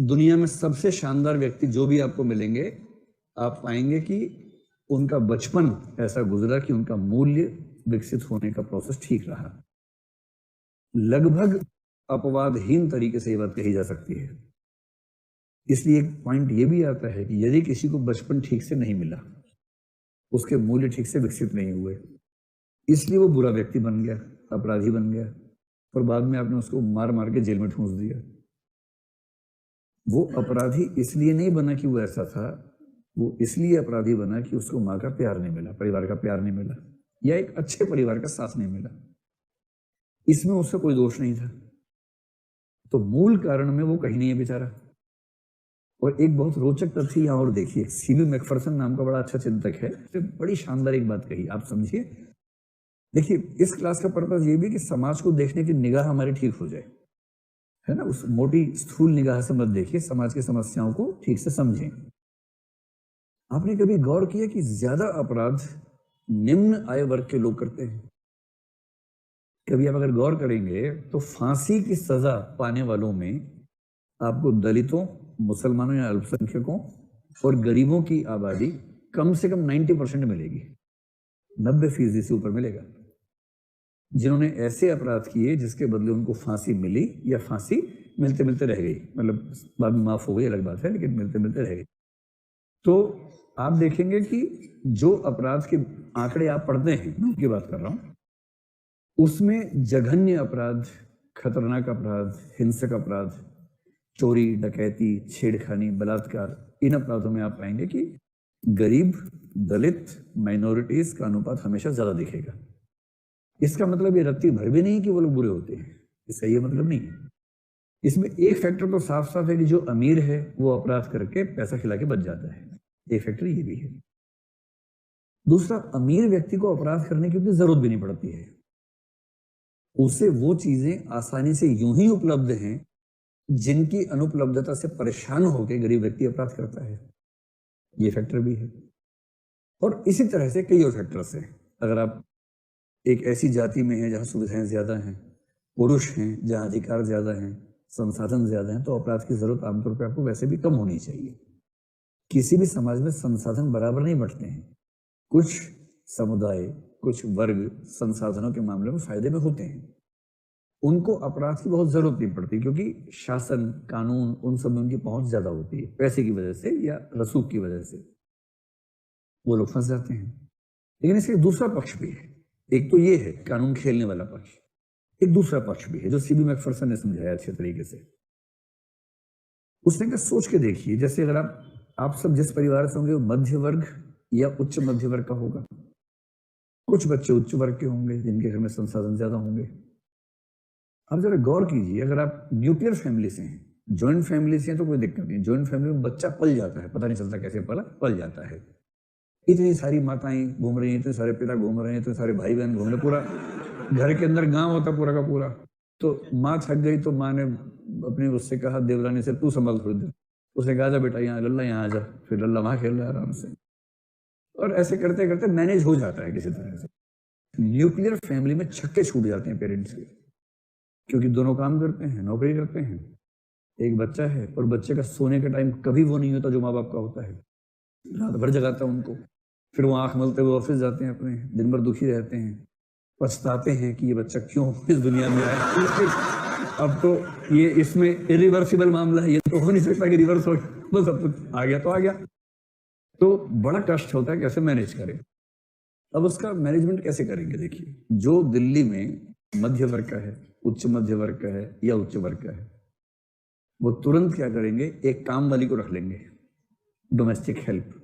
दुनिया में सबसे शानदार व्यक्ति जो भी आपको मिलेंगे, आप पाएंगे कि उनका बचपन ऐसा गुजरा कि उनका मूल्य विकसित होने का प्रोसेस ठीक रहा। लगभग अपवादहीन तरीके से ये बात कही जा सकती है। इसलिए एक पॉइंट ये भी आता है कि यदि किसी को बचपन ठीक से नहीं मिला, उसके मूल्य ठीक से विकसित नहीं हुए, इसलिए वो बुरा व्यक्ति बन गया, अपराधी बन गया, और बाद में आपने उसको मार मार के जेल में ठूंस दिया। वो अपराधी इसलिए नहीं बना कि वो ऐसा था, वो इसलिए अपराधी बना कि उसको माँ का प्यार नहीं मिला, परिवार का प्यार नहीं मिला, या एक अच्छे परिवार का साथ नहीं मिला। इसमें उसका कोई दोष नहीं था। तो मूल कारण में वो कहीं नहीं है बेचारा। और एक बहुत रोचक तथ्य यहाँ और देखिए, सीबी मैकफरसन नाम का बड़ा अच्छा चिंतक है, तो बड़ी शानदार एक बात कही, आप समझिए। देखिए, इस क्लास का पर्पस ये भी कि समाज को देखने की निगाह हमारी ठीक हो जाए, है ना। उस मोटी स्थूल निगाह से मत देखिए, समाज की समस्याओं को ठीक से समझें। आपने कभी गौर किया कि ज्यादा अपराध निम्न आय वर्ग के लोग करते हैं? कभी आप अगर गौर करेंगे तो फांसी की सजा पाने वालों में आपको दलितों, मुसलमानों या अल्पसंख्यकों और गरीबों की आबादी कम से कम 90% मिलेगी, 90% से ऊपर मिलेगा, जिन्होंने ऐसे अपराध किए जिसके बदले उनको फांसी मिली या फांसी मिलते मिलते रह गई, मतलब बाद में माफ हो गई अलग बात है, लेकिन मिलते मिलते रह गई। तो आप देखेंगे कि जो अपराध के आंकड़े आप पढ़ते हैं, मैं उनकी बात कर रहा हूं, उसमें जघन्य अपराध, खतरनाक अपराध, हिंसक अपराध, चोरी, डकैती, छेड़खानी, बलात्कार, इन अपराधों में आप पाएंगे कि गरीब, दलित, माइनॉरिटीज का अनुपात हमेशा ज्यादा दिखेगा। इसका मतलब ये रत्ती भर भी नहीं कि वो लोग बुरे होते हैं, इसका ये मतलब नहीं है। इसमें एक फैक्टर तो साफ साफ है कि जो अमीर है वो अपराध करके पैसा खिला के बच जाता है, एक फैक्टर ये भी है। दूसरा, अमीर व्यक्ति को अपराध करने की उतनी जरूरत भी नहीं पड़ती है, उसे वो चीजें आसानी से यूं ही उपलब्ध हैं जिनकी अनुपलब्धता से परेशान होकर गरीब व्यक्ति अपराध करता है, ये फैक्टर भी है। और इसी तरह से कई और फैक्टर्स हैं। अगर आप एक ऐसी जाति में हैं जहां सुविधाएं ज्यादा हैं, पुरुष हैं जहां अधिकार ज्यादा हैं, संसाधन ज्यादा हैं, तो अपराध की जरूरत आमतौर पर आपको वैसे भी कम होनी चाहिए। किसी भी समाज में संसाधन बराबर नहीं बंटते हैं, कुछ समुदाय, कुछ वर्ग संसाधनों के मामले में फायदे में होते हैं, उनको अपराध की बहुत जरूरत नहीं पड़ती, क्योंकि शासन, कानून, उन सब में उनकी पहुंच ज्यादा होती है, पैसे की वजह से या रसूख की वजह से वो लोग फंस जाते हैं। लेकिन इसका दूसरा पक्ष भी है। एक तो ये है कानून खेलने वाला पक्ष, एक दूसरा पक्ष भी है जो सीबी मैकफरसन ने समझाया अच्छे तरीके से। उसने कहा सोच के देखिए, जैसे अगर आप सब जिस परिवार से होंगे वो मध्य वर्ग या उच्च मध्य वर्ग का होगा, कुछ बच्चे उच्च वर्ग के होंगे जिनके घर में संसाधन ज्यादा होंगे। अब जरा गौर कीजिए, अगर आप न्यूक्लियर फैमिली से हैं, ज्वाइंट फैमिली से हैं तो कोई दिक्कत नहीं, ज्वाइंट फैमिली में बच्चा पल जाता है, पता नहीं चलता कैसे पल जाता है। इतनी सारी माताएं घूम रही हैं, इतने सारे पिता घूम रहे हैं, इतने सारे भाई बहन घूम रहे, पूरा घर के अंदर गांव होता पूरा का पूरा। तो माँ थक गई तो माँ ने अपने उससे कहा, देवरानी से, तू संभाल थोड़ी देर। उसने कहा, जा बेटा यहाँ, लल्ला यहाँ आ जा। फिर लल्ला वहां खेल रहा है आराम से, और ऐसे करते करते मैनेज हो जाता है किसी तरह से। न्यूक्लियर फैमिली में छक्के छूट जाते हैं पेरेंट्स के, क्योंकि दोनों काम करते हैं, नौकरी करते हैं, एक बच्चा है, और बच्चे का सोने का टाइम कभी वो नहीं होता जो माँ बाप का होता है, रात भर जगाता है उनको। फिर वो आंख मलते हुए ऑफिस जाते हैं अपने, दिन भर दुखी रहते हैं, पछताते हैं कि ये बच्चा क्यों इस दुनिया में आया। अब तो ये इसमें इरिवर्सिबल मामला है, ये तो हो नहीं सकता कि रिवर्स हो, बस अब तो आ गया तो आ गया। तो बड़ा कष्ट होता है कैसे मैनेज करें। अब उसका मैनेजमेंट कैसे करेंगे? देखिए, जो दिल्ली में मध्य वर्ग का है, उच्च मध्य वर्ग का है या उच्च वर्ग का है, वो तुरंत क्या करेंगे, एक काम वाली को रख लेंगे, डोमेस्टिक हेल्प।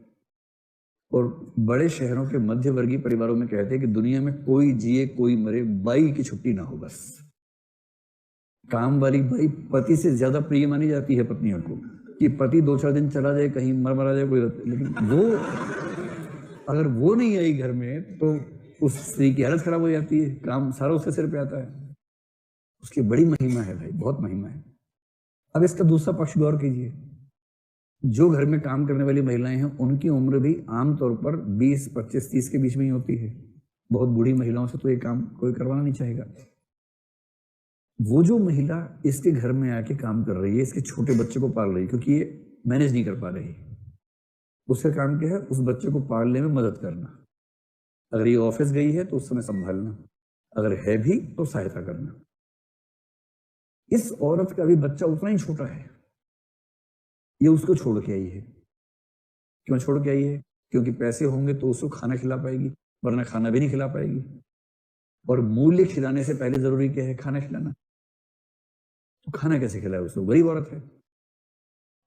और बड़े शहरों के मध्य वर्गीय परिवारों में कहते हैं कि दुनिया में कोई जिए कोई मरे, बाई की छुट्टी ना हो बस। काम वाली बाई पति से ज्यादा प्रिय मानी जाती है पत्नियों को, कि पति 2-4 दिन चला जाए, कहीं मर जाए कोई, लेकिन वो अगर वो नहीं आई घर में तो उस स्त्री की हालत खराब हो जाती है, काम सारा उसके सिर पे आता है। उसकी बड़ी महिमा है भाई, बहुत महिमा है। अब इसका दूसरा पक्ष गौर कीजिए, जो घर में काम करने वाली महिलाएं हैं उनकी उम्र भी आमतौर पर 20, 25, 30 के बीच में ही होती है। बहुत बूढ़ी महिलाओं से तो ये काम कोई करवाना नहीं चाहेगा। वो जो महिला इसके घर में आके काम कर रही है, इसके छोटे बच्चे को पाल रही है, क्योंकि ये मैनेज नहीं कर पा रही, उसका काम क्या है? उस बच्चे को पालने में मदद करना। अगर ये ऑफिस गई है तो उस समय संभालना, अगर है भी तो सहायता करना। इस औरत का भी बच्चा उतना ही छोटा है, ये उसको छोड़ के आई है। क्यों छोड़ के आई है? क्योंकि पैसे होंगे तो उसको खाना खिला पाएगी, वरना खाना भी नहीं खिला पाएगी। और मूल्य खिलाने से पहले जरूरी क्या है? खाना खिलाना। तो खाना कैसे खिलाए उसको? गरीब औरत है।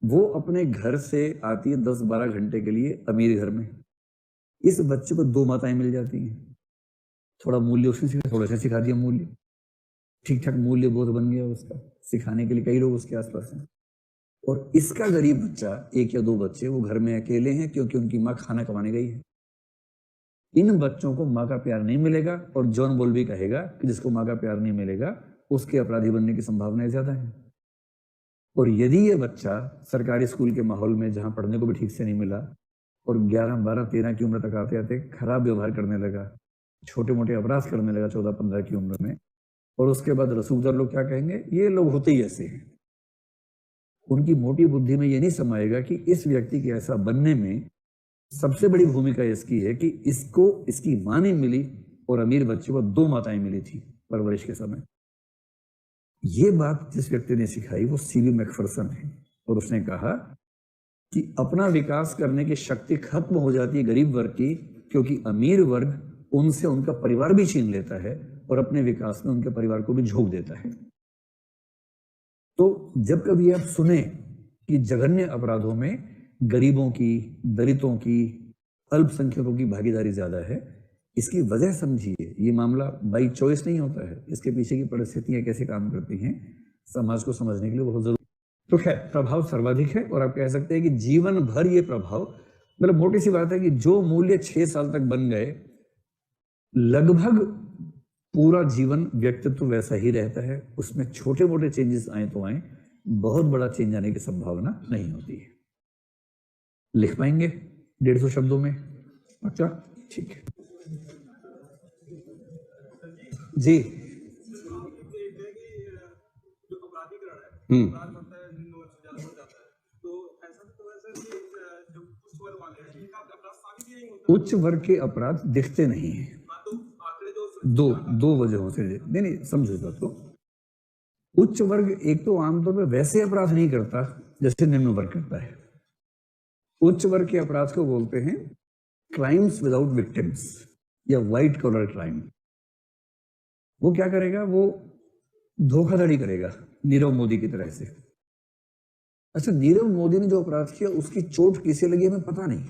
वो अपने घर से आती है 10-12 घंटे के लिए अमीर घर में, इस बच्चे को 2 माताएं मिल जाती हैं। थोड़ा मूल्य उसने सिखा, थोड़ा सा सिखा दिया मूल्य, ठीक ठाक मूल्य बोध बन गया उसका। सिखाने के लिए कई लोग उसके आसपास हैं। और इसका गरीब बच्चा, 1 या 2 बच्चे, वो घर में अकेले हैं क्योंकि उनकी माँ खाना कमाने गई है। इन बच्चों को माँ का प्यार नहीं मिलेगा, और जॉन बोल भी कहेगा कि जिसको माँ का प्यार नहीं मिलेगा उसके अपराधी बनने की संभावनाएं ज्यादा है। और यदि ये बच्चा सरकारी स्कूल के माहौल में, जहां पढ़ने को भी ठीक से नहीं मिला, और 11, 12, 13 की उम्र तक आते आते खराब व्यवहार करने लगा, छोटे मोटे अपराध करने लगा 14-15 की उम्र में, और उसके बाद रसूखदार लोग क्या कहेंगे? ये लोग होते ही ऐसे हैं। उनकी मोटी बुद्धि में ये नहीं समाएगा कि इस व्यक्ति के ऐसा बनने में सबसे बड़ी भूमिका इसकी है कि इसको इसकी मां नहीं मिली, और अमीर बच्चे को 2 माताएं मिली थी परवरिश के समय। ये बात जिस व्यक्ति ने सिखाई वो सीबी मैकफरसन है, और उसने कहा कि अपना विकास करने की शक्ति खत्म हो जाती है गरीब वर्ग की, क्योंकि अमीर वर्ग उनसे उनका परिवार भी छीन लेता है और अपने विकास में उनके परिवार को भी झोंक देता है। तो जब कभी आप सुने कि जघन्य अपराधों में गरीबों की, दलितों की, अल्पसंख्यकों की भागीदारी ज्यादा है, इसकी वजह समझिए। ये मामला बाई चॉइस नहीं होता है, इसके पीछे की परिस्थितियां कैसे काम करती हैं, समाज को समझने के लिए बहुत जरूरी। तो खैर, प्रभाव सर्वाधिक है, और आप कह सकते हैं कि जीवन भर ये प्रभाव, मतलब मोटी सी बात है कि जो मूल्य 6 साल तक बन गए, लगभग पूरा जीवन व्यक्तित्व वैसा ही रहता है। उसमें छोटे मोटे चेंजेस आए तो आए, बहुत बड़ा चेंज आने की संभावना नहीं होती है। लिख पाएंगे 150 शब्दों में? अच्छा, ठीक है जी। उच्च वर्ग के अपराध दिखते नहीं है। दो वजहों से। नहीं समझो बात को। उच्च वर्ग एक तो आमतौर पर वैसे अपराध नहीं करता जैसे निम्न वर्ग करता है। उच्च वर्ग के अपराध को बोलते हैं क्राइम्स विदाउट विक्टिम्स, या व्हाइट कॉलर क्राइम। वो क्या करेगा? वो धोखाधड़ी करेगा, नीरव मोदी की तरह से। अच्छा, नीरव मोदी ने जो अपराध किया उसकी चोट किसे लगी हमें पता नहीं,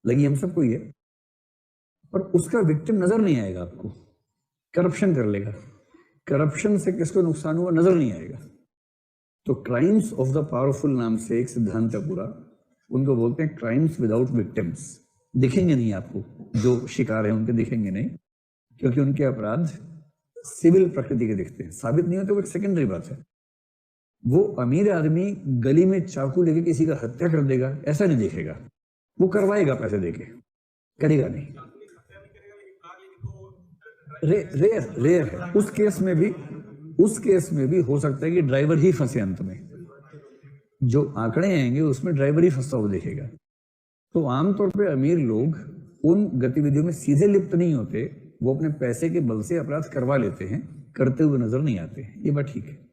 लगी हम सबको ही है, पर उसका विक्टिम नजर नहीं आएगा आपको। करप्शन कर लेगा, करप्शन से किसको नुकसान हुआ नजर नहीं आएगा। तो क्राइम्स ऑफ द पावरफुल नाम से एक सिद्धांत है पूरा, उनको बोलते हैं क्राइम्स विदाउट विक्टिम्स। दिखेंगे नहीं आपको, जो शिकार है उनके दिखेंगे नहीं, क्योंकि उनके अपराध सिविल प्रकृति के दिखते हैं। साबित नहीं होते वो एक सेकेंडरी बात है। वो अमीर आदमी गली में चाकू लेके किसी का हत्या कर देगा ऐसा नहीं देखेगा, वो करवाएगा पैसे देके, करेगा नहीं। रेयर है। उस केस में भी हो सकता है कि ड्राइवर ही फंसे अंत में। जो आंकड़े आएंगे उसमें ड्राइवर ही फंसा हुआ दिखेगा। तो आमतौर पे अमीर लोग उन गतिविधियों में सीधे लिप्त नहीं होते, वो अपने पैसे के बल से अपराध करवा लेते हैं, करते हुए नजर नहीं आते। ये बात ठीक है।